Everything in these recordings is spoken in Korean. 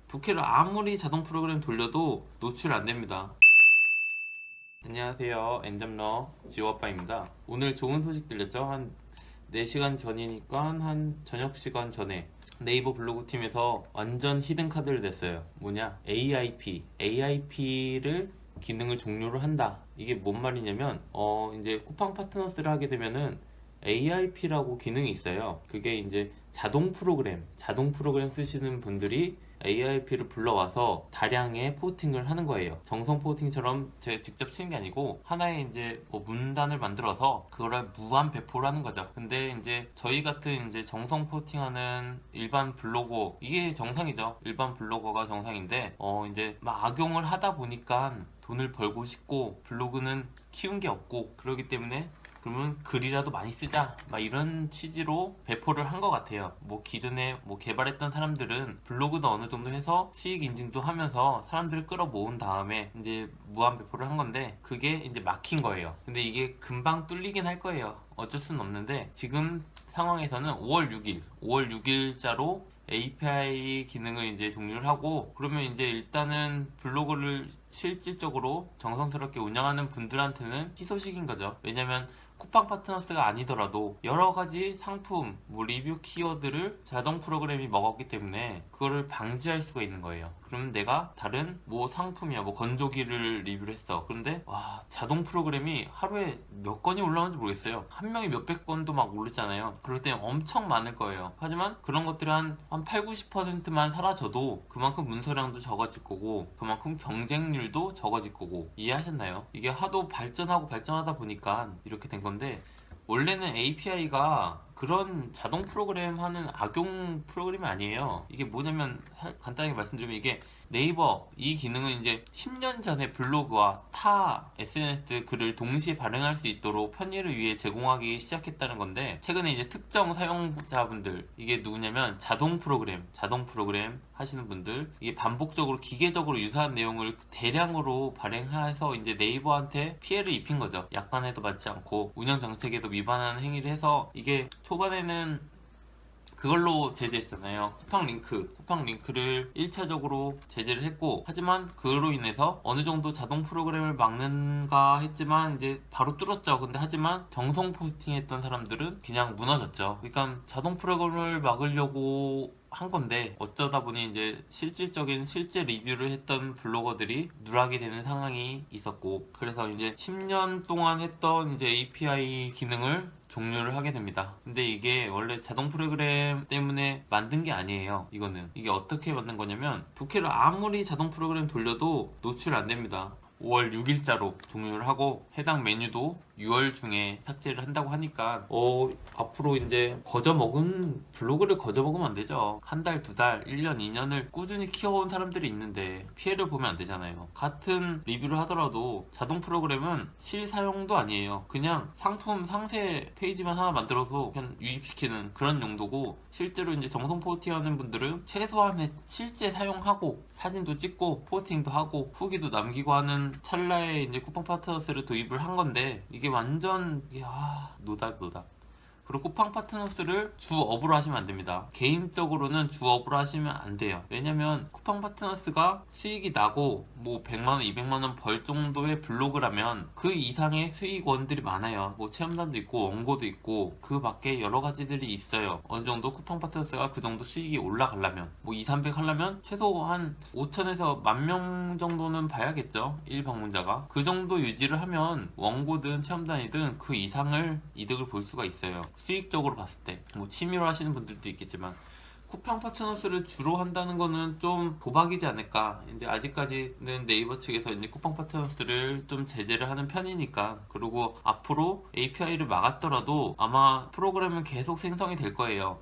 부캐를 아무리 자동 프로그램 돌려도 노출 안 됩니다. 안녕하세요. 엔잡러 지오아빠입니다. 오늘 좋은 소식 들렸죠? 한 4시간 전이니까 한 저녁 시간 전에 네이버 블로그 팀에서 완전 히든 카드를 냈어요. 뭐냐? AIP를 기능을 종료를 한다. 이게 뭔 말이냐면 이제 쿠팡 파트너스를 하게 되면은 AIP라고 기능이 있어요. 그게 이제 자동 프로그램 쓰시는 분들이 AIP를 불러와서 다량의 포팅을 하는 거예요. 정성 포팅처럼 제가 직접 치는 게 아니고 하나의 이제 뭐 문단을 만들어서 그거를 무한 배포를 하는 거죠. 근데 이제 저희 같은 이제 정성 포팅하는 일반 블로거, 이게 정상이죠. 일반 블로거가 정상인데 이제 막 악용을 하다 보니까 돈을 벌고 싶고 블로그는 키운 게 없고 그러기 때문에 그러면 글이라도 많이 쓰자 막 이런 취지로 배포를 한 것 같아요. 뭐 기존에 뭐 개발했던 사람들은 블로그도 어느 정도 해서 수익 인증도 하면서 사람들을 끌어모은 다음에 이제 무한 배포를 한 건데 그게 이제 막힌 거예요. 근데 이게 금방 뚫리긴 할 거예요. 어쩔 수는 없는데 지금 상황에서는 5월 6일자로 API 기능을 이제 종료를 하고, 그러면 이제 일단은 블로그를 실질적으로 정성스럽게 운영하는 분들한테는 희소식인 거죠. 왜냐면 쿠팡 파트너스가 아니더라도 여러 가지 상품, 뭐 리뷰 키워드를 자동 프로그램이 먹었기 때문에 그거를 방지할 수가 있는 거예요. 그러면 내가 다른 뭐 상품이야, 뭐 건조기를 리뷰를 했어. 그런데 와, 자동 프로그램이 하루에 몇 건이 올라오는지 모르겠어요. 한 명이 몇백 건도 막 오르잖아요. 그럴 때 엄청 많을 거예요. 하지만 그런 것들이 한 8, 90%만 사라져도 그만큼 문서량도 적어질 거고 그만큼 경쟁률도 적어질 거고, 이해하셨나요? 이게 하도 발전하다 보니까 이렇게 된 건데, 원래는 API가 그런 자동 프로그램 하는 악용 프로그램이 아니에요. 이게 뭐냐면 간단하게 말씀드리면 이게 네이버 이 기능은 이제 10년 전에 블로그와 타 SNS 글을 동시에 발행할 수 있도록 편의를 위해 제공하기 시작했다는 건데, 최근에 이제 특정 사용자분들, 이게 누구냐면 자동 프로그램 하시는 분들, 이게 반복적으로 기계적으로 유사한 내용을 대량으로 발행해서 이제 네이버한테 피해를 입힌 거죠. 약관에도 맞지 않고 운영 정책에도 위반하는 행위를 해서, 이게 초반에는 그걸로 제재했잖아요. 쿠팡 링크를 1차적으로 제재를 했고, 하지만 그로 인해서 어느 정도 자동 프로그램을 막는가 했지만 이제 바로 뚫었죠. 근데 하지만 정성 포스팅 했던 사람들은 그냥 무너졌죠. 그러니까 자동 프로그램을 막으려고 한 건데 어쩌다 보니 이제 실제 리뷰를 했던 블로거들이 누락이 되는 상황이 있었고, 그래서 이제 10년 동안 했던 이제 API 기능을 종료를 하게 됩니다. 근데 이게 원래 자동 프로그램 때문에 만든 게 아니에요. 이게 어떻게 만든 거냐면, 부캐를 아무리 자동 프로그램 돌려도 노출 안 됩니다. 5월 6일자로 종료를 하고 해당 메뉴도 6월 중에 삭제를 한다고 하니까 앞으로 이제 블로그를 거저먹으면 안 되죠. 한 달, 두 달, 1년, 2년을 꾸준히 키워온 사람들이 있는데 피해를 보면 안 되잖아요. 같은 리뷰를 하더라도 자동 프로그램은 실사용도 아니에요. 그냥 상품 상세 페이지만 하나 만들어서 그냥 유입시키는 그런 용도고, 실제로 이제 정성 포팅하는 분들은 최소한의 실제 사용하고 사진도 찍고 포팅도 하고 후기도 남기고 하는 찰나에 이제 쿠팡 파트너스를 도입을 한 건데, 이게 완전 노답. 그리고 쿠팡 파트너스를 주업으로 하시면 안 됩니다. 개인적으로는 주업으로 하시면 안 돼요. 왜냐면 쿠팡 파트너스가 수익이 나고 뭐 100만원, 200만원 벌 정도의 블로그라면 그 이상의 수익원들이 많아요. 뭐 체험단도 있고 원고도 있고 그 밖에 여러 가지들이 있어요. 어느 정도 쿠팡 파트너스가 그 정도 수익이 올라가려면, 뭐 2, 300 하려면 최소 한 5천에서 10,000명 정도는 봐야겠죠. 1방문자가. 그 정도 유지를 하면 원고든 체험단이든 그 이상을 이득을 볼 수가 있어요. 수익적으로 봤을 때. 뭐 취미로 하시는 분들도 있겠지만, 쿠팡 파트너스를 주로 한다는 거는 좀 도박이지 않을까. 이제 아직까지는 네이버 측에서 이제 쿠팡 파트너스를 좀 제재를 하는 편이니까. 그리고 앞으로 API를 막았더라도 아마 프로그램은 계속 생성이 될 거예요.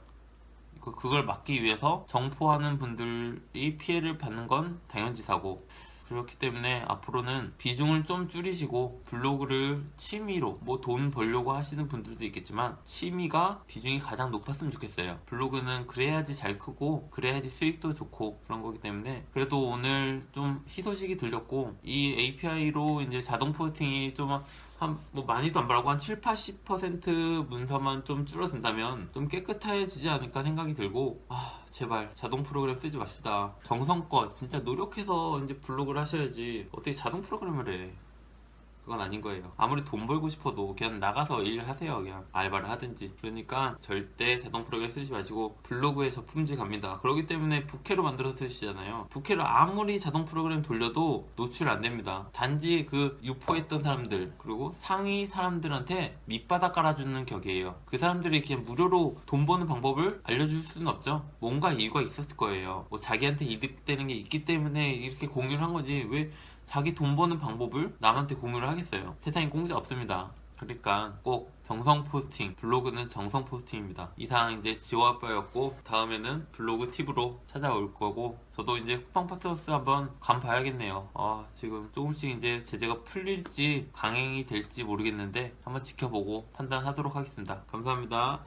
그걸 막기 위해서 정포하는 분들이 피해를 받는 건 당연지사고, 그렇기 때문에 앞으로는 비중을 좀 줄이시고 블로그를 취미로, 뭐 돈 벌려고 하시는 분들도 있겠지만 취미가 비중이 가장 높았으면 좋겠어요. 블로그는 그래야지 잘 크고 그래야지 수익도 좋고 그런 거기 때문에, 그래도 오늘 좀 희소식이 들렸고, 이 API로 이제 자동 포스팅이 좀 뭐 많이도 안 바라고 한 7, 80% 문서만 좀 줄어든다면 좀 깨끗해지지 않을까 생각이 들고, 제발 자동 프로그램 쓰지 맙시다. 정성껏 진짜 노력해서 이제 블로그를 하셔야지 어떻게 자동 프로그램을 해. 그건 아닌 거예요. 아무리 돈 벌고 싶어도 그냥 나가서 일하세요. 그냥 알바를 하든지. 그러니까 절대 자동 프로그램 쓰지 마시고 블로그에 저품질 갑니다. 그렇기 때문에 부캐로 만들어서 쓰시잖아요. 부캐를 아무리 자동 프로그램 돌려도 노출 안 됩니다. 단지 그 유포했던 사람들 그리고 상위 사람들한테 밑바닥 깔아주는 격이에요. 그 사람들이 그냥 무료로 돈 버는 방법을 알려줄 수는 없죠. 뭔가 이유가 있었을 거예요. 뭐 자기한테 이득되는 게 있기 때문에 이렇게 공유를 한 거지, 왜 자기 돈 버는 방법을 남한테 공유를 하겠어요. 세상에 공짜 없습니다. 그러니까 꼭 정성 포스팅, 블로그는 정성 포스팅입니다. 이상 이제 지워아빠였고, 다음에는 블로그 팁으로 찾아올 거고, 저도 이제 쿠팡 파트너스 한번 간 봐야겠네요. 지금 조금씩 이제 제재가 풀릴지 강행이 될지 모르겠는데 한번 지켜보고 판단하도록 하겠습니다. 감사합니다.